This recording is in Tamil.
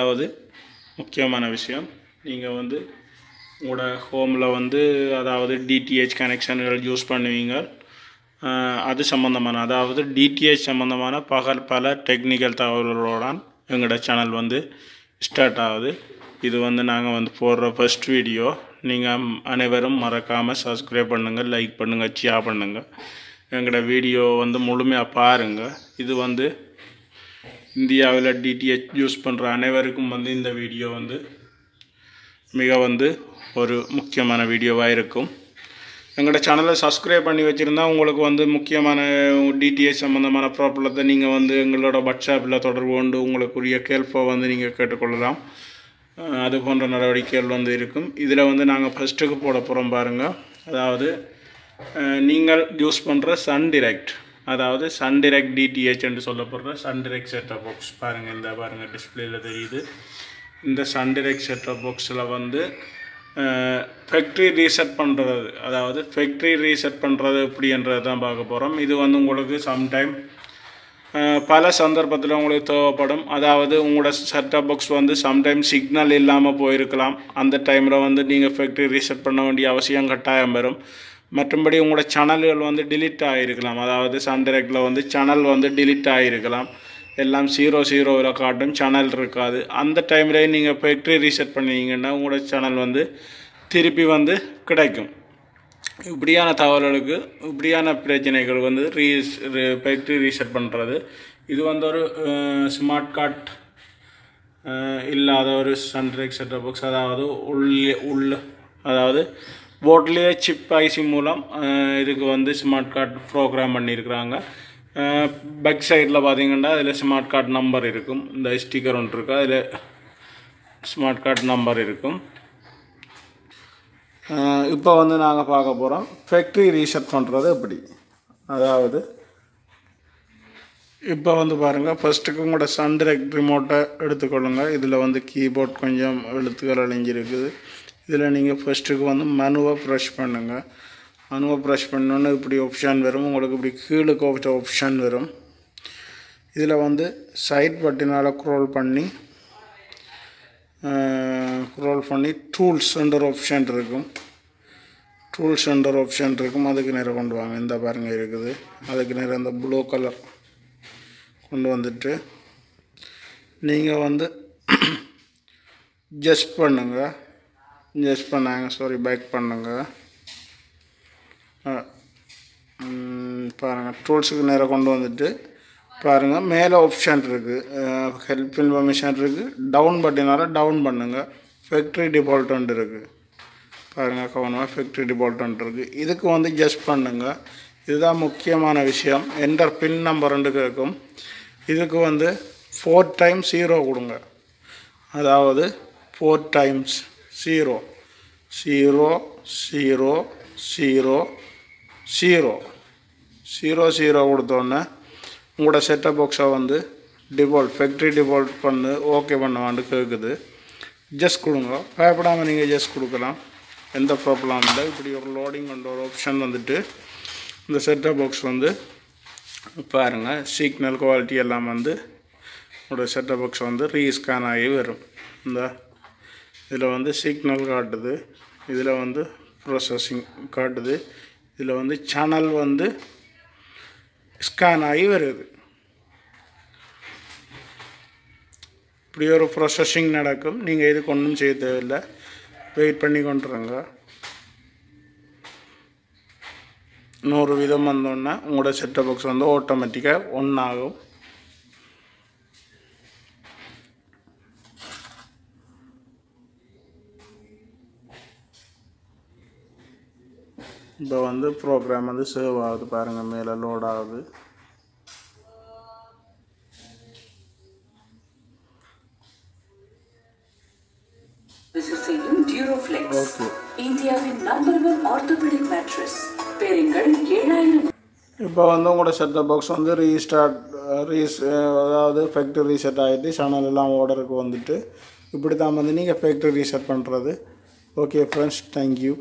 அதாவது முக்கியமான விஷயம், நீங்கள் வந்து உங்களோட ஹோமில் வந்து அதாவது டிடிஹெச் கனெக்ஷன்கள் யூஸ் பண்ணுவீங்க. அது சம்மந்தமான அதாவது டிடிஹெச் சம்மந்தமான பல டெக்னிக்கல் தகவல்களுடன் எங்களோட சேனல் வந்து ஸ்டார்ட் ஆகுது. இது வந்து நாங்கள் வந்து போடுற ஃபர்ஸ்ட் வீடியோ. நீங்கள் அனைவரும் மறக்காமல் சப்ஸ்கிரைப் பண்ணுங்கள், லைக் பண்ணுங்கள், ஷேர் பண்ணுங்கள். எங்களோட வீடியோ வந்து முழுமையாக பாருங்கள். இது வந்து இந்தியாவில் டிடிஹெச் யூஸ் பண்ணுற அனைவருக்கும் வந்து இந்த வீடியோ வந்து மிக வந்து ஒரு முக்கியமான வீடியோவாக இருக்கும். எங்களோட சேனலை சப்ஸ்கிரைப் பண்ணி வச்சுருந்தா உங்களுக்கு வந்து முக்கியமான டிடிஹெச் சம்மந்தமான ப்ராப்ளத்தை நீங்கள் வந்து எங்களோட வாட்ஸ்அப்பில் தொடர்பு கொண்டு உங்களுக்குரிய கேள்வியை வந்து நீங்கள் கேட்டுக்கொள்ளலாம். அது போன்ற நடவடிக்கைகள் வந்து இருக்கும். இதில் வந்து நாங்கள் ஃபஸ்ட்டுக்கு போட போகிறோம் பாருங்கள். அதாவது நீங்கள் யூஸ் பண்ணுற சன் டிரெக்ட், அதாவது சன் டிரெக்ட் டிடிஹெச் என்று சொல்லப்படுற சன் டிரெக்ட் செட்டப் பாக்ஸ் பாருங்கள். இந்த பாருங்கள் டிஸ்பிளேயில் தெரியுது. இந்த சன் டிரெக்ட் செட்டப் பாக்ஸில் வந்து ஃபேக்ட்ரி ரீசெட் பண்ணுறது, அதாவது ஃபேக்ட்ரி ரீசெட் பண்ணுறது எப்படின்றது தான் பார்க்க போகிறோம். இது வந்து உங்களுக்கு சம்டைம் பல சந்தர்ப்பத்தில் உங்களுக்கு தேவைப்படும். அதாவது உங்களோட செட்டப் பாக்ஸ் வந்து சம்டைம் சிக்னல் இல்லாமல் போயிருக்கலாம். அந்த டைமில் வந்து நீங்கள் ஃபேக்ட்ரி ரீசெட் பண்ண வேண்டிய அவசியம் கட்டாயம் வரும். மற்றபடி உங்களோட சேனல்கள் வந்து டிலீட் ஆகிருக்கலாம். அதாவது சன் டிரெக்டில் வந்து சேனல் வந்து டிலீட் ஆகிருக்கலாம். எல்லாம் 00 காட்டும், சேனல் இருக்காது. அந்த டைமில் நீங்கள் ஃபேக்ட்ரி ரீசெட் பண்ணிங்கன்னா உங்களோட சேனல் வந்து திருப்பி வந்து கிடைக்கும். இப்படியான தகவல்களுக்கு இப்படியான பிரச்சனைகள் வந்து ஃபேக்ட்ரி ரீசெட் பண்ணுறது, இது வந்து ஒரு ஸ்மார்ட் கார்ட் இல்லாத ஒரு சன் டிரெக்ட் செட்டப் பாக்ஸ். அதாவது அதாவது போர்ட்லேயே சிப் ஐசி மூலம் இதுக்கு வந்து ஸ்மார்ட் கார்டு ப்ரோக்ராம் பண்ணியிருக்கிறாங்க. பேக் சைடில் பார்த்தீங்கன்னா அதில் ஸ்மார்ட் கார்டு நம்பர் இருக்கும். இந்த ஸ்டிக்கர் ஒன்று இருக்குது, அதில் ஸ்மார்ட் கார்டு நம்பர் இருக்கும். இப்போ வந்து நாங்கள் பார்க்க போகிறோம் ஃபேக்ட்ரி ரீசெட் பண்ணுறது எப்படி. அதாவது இப்போ வந்து பாருங்கள், ஃபஸ்ட்டுக்கு உங்களோட சன் டிரெக்ட் ரிமோட்டை எடுத்துக்கொள்ளுங்க. இதில் வந்து கீபோர்ட் கொஞ்சம் எழுத்துக்கள் அழிஞ்சிருக்குது. இதில் நீங்கள் ஃபஸ்ட்டுக்கு வந்து மனுவை ப்ரெஷ் பண்ணுங்கள். மனுவை ப்ரெஷ் பண்ணோன்னு இப்படி ஆப்ஷன் வரும். உங்களுக்கு இப்படி கீழுக்கு ஆப்ஷன் வரும். இதில் வந்து சைட் பட்டினால் க்ரோல் பண்ணி டூல்ஸ் என்ற ஆப்ஷன் இருக்கும். அதுக்கு நேரம் கொண்டு வாங்க. இந்த பாருங்கள் இருக்குது. அதுக்கு நேரம் இந்த ப்ளூ கலர் கொண்டு வந்துட்டு நீங்கள் வந்து ஜஸ்ட் பண்ணுங்கள். பேக் பண்ணுங்கள். பாருங்கள், டூல்ஸுக்கு நேரம் கொண்டு வந்துட்டு பாருங்கள், மேலே ஆப்ஷன் இருக்குது, ஹெல்ப் இன்ஃபர்மேஷன் இருக்குது. டவுன் பட்டினால் டவுன் பண்ணுங்கள். ஃபேக்ட்ரி டிஃபால்ட் இருக்குது பாருங்கள், கவனமாக ஃபேக்ட்ரி டிஃபால்ட் இருக்குது. இதுக்கு வந்து ஜஸ்ட் பண்ணுங்கள். இதுதான் முக்கியமான விஷயம். என்டர் பின் நம்பர் 2 கேட்கும். இதுக்கு வந்து 4 times 0 கொடுங்க. அதாவது 4 times 0 0 0 0 0 0 கொடுத்தோன்னே உங்களோட செட்டப் பாக்ஸை வந்து ஃபேக்ட்ரி டிஃபால்ட் பண்ணு ஓகே பண்ணுவான்னு கேட்குது. ஜஸ்ட் கொடுங்க. பயப்படாமல் நீங்கள் ஜஸ்ட் கொடுக்கலாம், எந்த ப்ராப்ளம் இல்லை. இப்படி ஒரு லோடிங் கொண்ட ஒரு ஆப்ஷன் வந்துட்டு இந்த செட்டப் பாக்ஸ் வந்து பாருங்கள், சிக்னல் குவாலிட்டி எல்லாம் வந்து உங்களோட செட்டப் பாக்ஸ் வந்து ரீஸ்கேன் ஆகி வரும். இந்த இதில் வந்து சிக்னல் காட்டுது, இதில் வந்து ப்ராசஸிங் காட்டுது, இதில் வந்து சேனல் வந்து ஸ்கேன் ஆகி வருது. இப்படி ஒரு ப்ராசஸிங் நடக்கும். நீங்கள் இதுக்கு ஒன்றும் செய்ய தேவையில்லை, வெயிட் பண்ணி கொண்டுருங்க. 100% வந்தோன்னா உங்களோட செட்டப் பாக்ஸ் வந்து ஆட்டோமேட்டிக்காக ஒன் ஆகும். இப்போ வந்து ப்ரோக்ராம் வந்து சேவ் ஆகுது பாருங்கள், மேலே லோட் ஆகுது. ஓகே, இந்தியாவின் நம்பர் 1 ஆர்த்தோபெடிக் மேட்ரஸ் பேருங்கள் 7000. இப்போ வந்து உங்களோட செட்டப் பாக்ஸ் வந்து அதாவது ஃபேக்ட்ரி ரீசெட் ஆகிட்டு சேனல் எல்லாம் ஆர்டருக்கு வந்துட்டு இப்படி தான் வந்து நீங்கள் ஃபேக்ட்ரி ரீசெட் பண்ணுறது. Okay friends, thank you.